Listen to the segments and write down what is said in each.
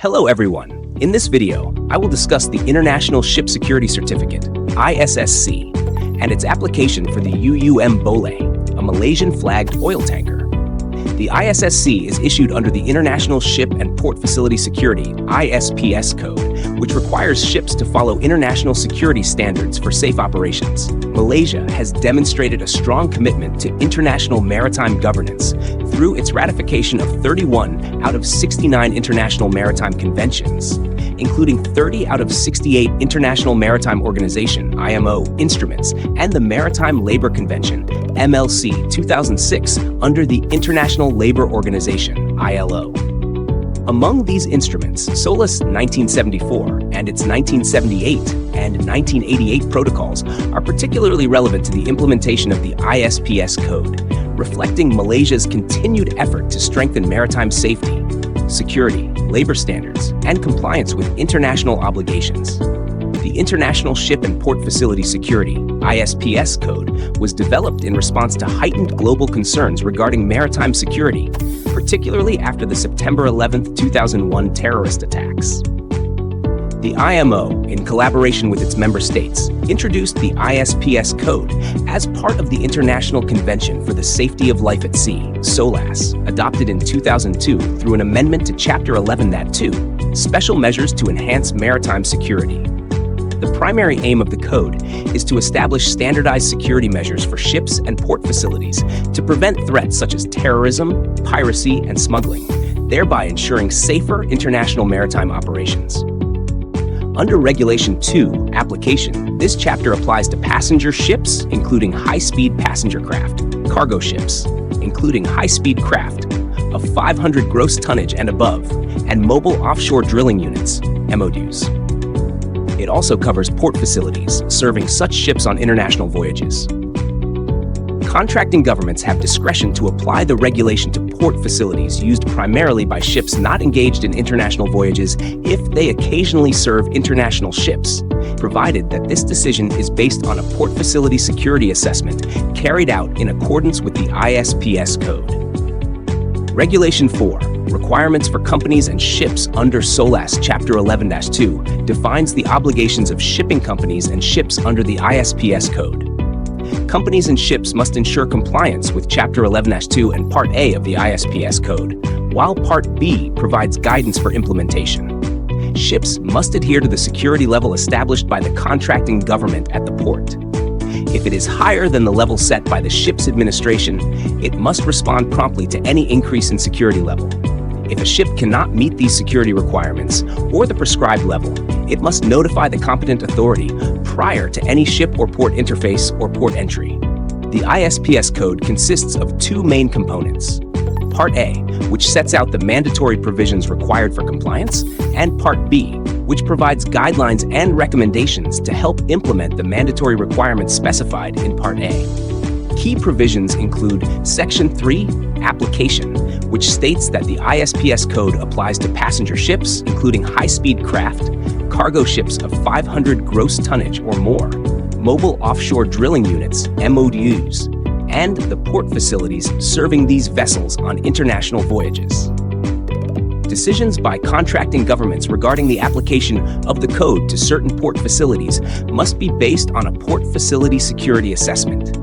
Hello everyone. In this video, I will discuss the International Ship Security Certificate, ISSC, and its application for the Bole, a Malaysian-flagged oil tanker. The ISSC is issued under the International Ship and Port Facility Security, ISPS code, which requires ships to follow international security standards for safe operations. Malaysia has demonstrated a strong commitment to international maritime governance through its ratification of 31 out of 69 international maritime conventions, including 30 out of 68 International Maritime Organization (IMO) instruments and the Maritime Labor Convention (MLC) 2006 under the International Labour Organization (ILO). Among these instruments, SOLAS 1974 and its 1978 and 1988 protocols are particularly relevant to the implementation of the ISPS code, reflecting Malaysia's continued effort to strengthen maritime safety, security, labor standards, and compliance with international obligations. The International Ship and Port Facility Security (ISPS) code was developed in response to heightened global concerns regarding maritime security, particularly after the September 11, 2001 terrorist attacks. The IMO, in collaboration with its member states, introduced the ISPS code as part of the International Convention for the Safety of Life at Sea, SOLAS, adopted in 2002 through an amendment to Chapter 11.2, Special Measures to Enhance Maritime Security. The primary aim of the code is to establish standardized security measures for ships and port facilities to prevent threats such as terrorism, piracy, and smuggling, thereby ensuring safer international maritime operations. Under Regulation 2, Application, this chapter applies to passenger ships, including high-speed passenger craft, cargo ships, including high-speed craft of 500 gross tonnage and above, and mobile offshore drilling units, MODUs. It also covers port facilities, serving such ships on international voyages. Contracting governments have discretion to apply the regulation to port facilities used primarily by ships not engaged in international voyages if they occasionally serve international ships, provided that this decision is based on a port facility security assessment carried out in accordance with the ISPS code. Regulation 4, Requirements for Companies and Ships under SOLAS Chapter 11-2, defines the obligations of shipping companies and ships under the ISPS code. Companies and ships must ensure compliance with Chapter 11-2 and Part A of the ISPS code, while Part B provides guidance for implementation. Ships must adhere to the security level established by the contracting government at the port. If it is higher than the level set by the ship's administration, it must respond promptly to any increase in security level. If a ship cannot meet these security requirements or the prescribed level, it must notify the competent authority prior to any ship or port interface or port entry. The ISPS code consists of two main components: Part A, which sets out the mandatory provisions required for compliance, and Part B, which provides guidelines and recommendations to help implement the mandatory requirements specified in Part A. Key provisions include Section 3, Application, which states that the ISPS code applies to passenger ships, including high-speed craft, cargo ships of 500 gross tonnage or more, mobile offshore drilling units, MODUs, and the port facilities serving these vessels on international voyages. Decisions by contracting governments regarding the application of the code to certain port facilities must be based on a port facility security assessment.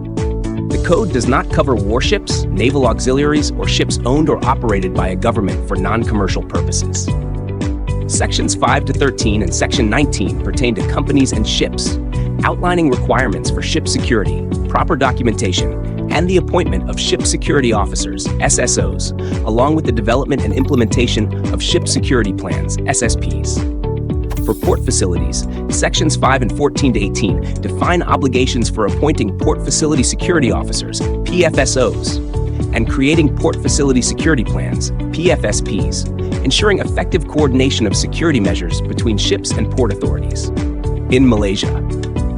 The code does not cover warships, naval auxiliaries, or ships owned or operated by a government for non-commercial purposes. Sections 5 to 13 and Section 19 pertain to companies and ships, outlining requirements for ship security, proper documentation, and the appointment of ship security officers, SSOs, along with the development and implementation of ship security plans, SSPs. For port facilities, Sections 5 and 14 to 18 define obligations for appointing port facility security officers, PFSOs, and creating port facility security plans, PFSPs, ensuring effective coordination of security measures between ships and port authorities. In Malaysia,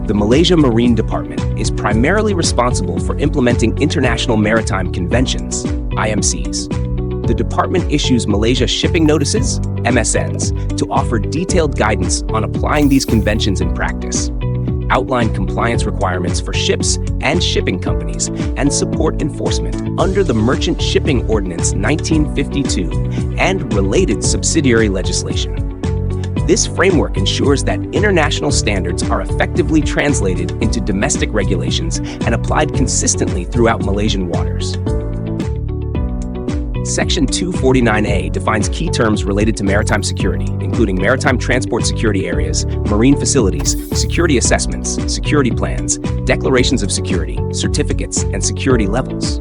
the Malaysia Marine Department is primarily responsible for implementing international maritime conventions, IMCs. The department issues Malaysia shipping notices, MSNs, to offer detailed guidance on applying these conventions in practice. outline compliance requirements for ships and shipping companies and support enforcement under the Merchant Shipping Ordinance 1952 and related subsidiary legislation. This framework ensures that international standards are effectively translated into domestic regulations and applied consistently throughout Malaysian waters. Section 249A defines key terms related to maritime security, including maritime transport security areas, marine facilities, security assessments, security plans, declarations of security, certificates, and security levels.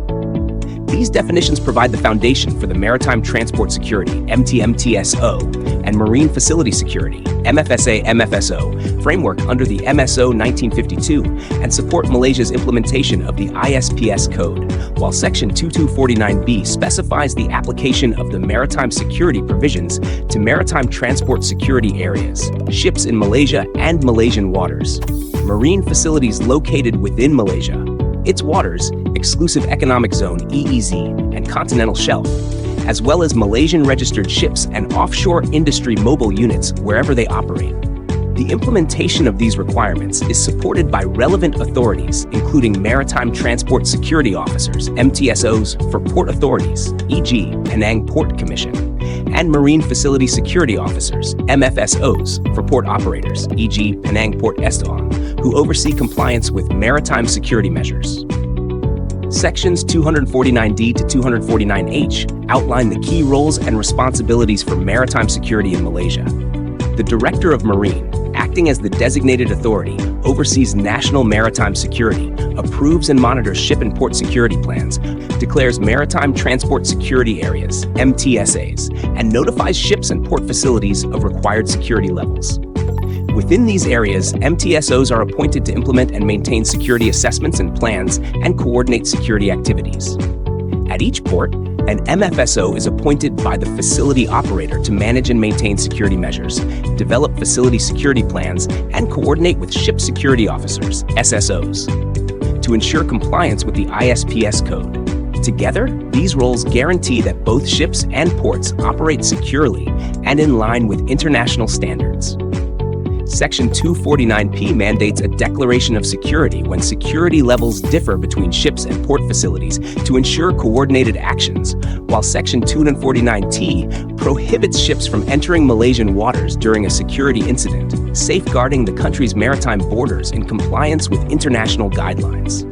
These definitions provide the foundation for the Maritime Transport Security (MTMTSO) and Marine Facility Security (MFSA/MFSO) framework under the MSO 1952 and support Malaysia's implementation of the ISPS code, while Section 2249B specifies the application of the maritime security provisions to maritime transport security areas, ships in Malaysia and Malaysian waters, marine facilities located within Malaysia, its waters, Exclusive Economic Zone (EEZ), and Continental Shelf, as well as Malaysian-registered ships and offshore industry mobile units wherever they operate. The implementation of these requirements is supported by relevant authorities, including Maritime Transport Security Officers (MTSOs) for port authorities, e.g., Penang Port Commission, and Marine Facility Security Officers (MFSOs) for port operators, e.g., Penang Port Estaon, who oversee compliance with maritime security measures. Sections 249D to 249H outline the key roles and responsibilities for maritime security in Malaysia. The Director of Marine, acting as the designated authority, oversees national maritime security, approves and monitors ship and port security plans, declares maritime transport security areas, MTSAs, and notifies ships and port facilities of required security levels. Within these areas, MTSOs are appointed to implement and maintain security assessments and plans and coordinate security activities. At each port, an MFSO is appointed by the facility operator to manage and maintain security measures, develop facility security plans, and coordinate with ship security officers, SSOs, to ensure compliance with the ISPS code. Together, these roles guarantee that both ships and ports operate securely and in line with international standards. Section 249P mandates a declaration of security when security levels differ between ships and port facilities to ensure coordinated actions, while Section 249T prohibits ships from entering Malaysian waters during a security incident, safeguarding the country's maritime borders in compliance with international guidelines.